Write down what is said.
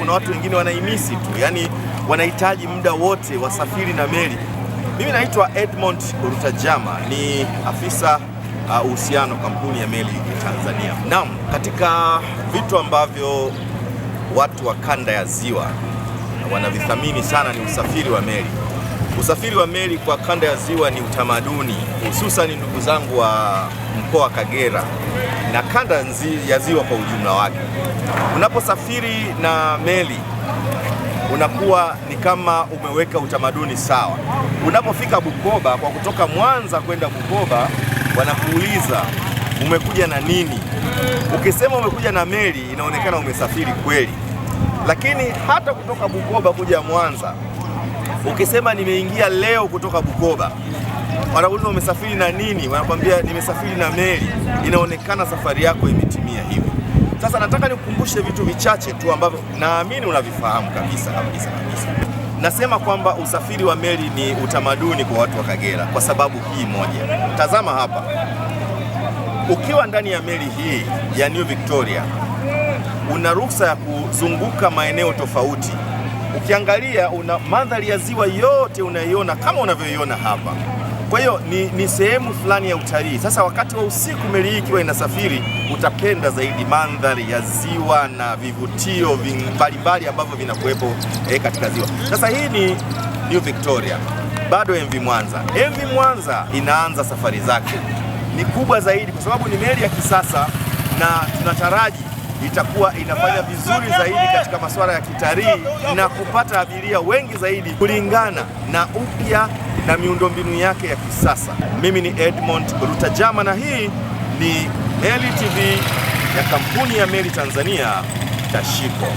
Kuna watu wengine wanaimisi tu, yani wanahitaji muda wote wasafiri na meli. Mimi naitwa Edmond Rutajama, ni afisa uhusiano kampuni ya meli ya Tanzania. Naam, katika vitu ambavyo watu wa kanda ya Ziwa wanavithamini sana ni usafiri wa meli. Usafiri wa meli kwa kanda ya Ziwa ni utamaduni, hususan ndugu zangu wa mkoa wa Kagera na kanda ya Ziwa kwa ujumla wake. Unaposafiri na meli unakuwa ni kama umeweka utamaduni sawa. Unapofika Bukoba, kwa kutoka Mwanza kwenda Bukoba, wanakuuliza umekuja na nini? Ukisema umekuja na meli, inaonekana umesafiri kweli. Lakini hata kutoka Bukoba kuja Mwanza, ukisema nimeingia leo kutoka Bukoba, wanakuuliza umesafiri na nini? Wanakwambia nimesafiri na meli. Inaonekana safari yako imetimia hivi. Sasa nataka nikukumbushe vitu vichache tu ambavyo naamini unavifahamu kabisa. Nasema kwamba usafiri wa meli ni utamaduni kwa watu wa Kagera kwa sababu hii moja. Tazama hapa. Ukiwa ndani ya meli hii ya New Victoria, una ruhusa ya kuzunguka maeneo tofauti. Ukiangalia una mandhari ya ziwa yote unaiona kama unavyoiona hapa. Kwa hiyo ni sehemu fulani ya utalii. Sasa wakati wa usiku meli hii ikiwa inasafiri, utapenda zaidi mandhari ya ziwa na vivutio mbalimbali ambavyo vinakuwepo katika ziwa. Sasa hii ni New Victoria, bado MV Mwanza. MV Mwanza inaanza safari zake, ni kubwa zaidi kwa sababu ni meli ya kisasa na tunataraji itakuwa inafanya vizuri zaidi katika masuala ya kitalii na kupata abiria wengi zaidi kulingana na upya na miundombinu yake ya kisasa. Mimi ni Edmond Rutajama na hii ni Meli TV ya kampuni ya Meli Tanzania, Tashiko.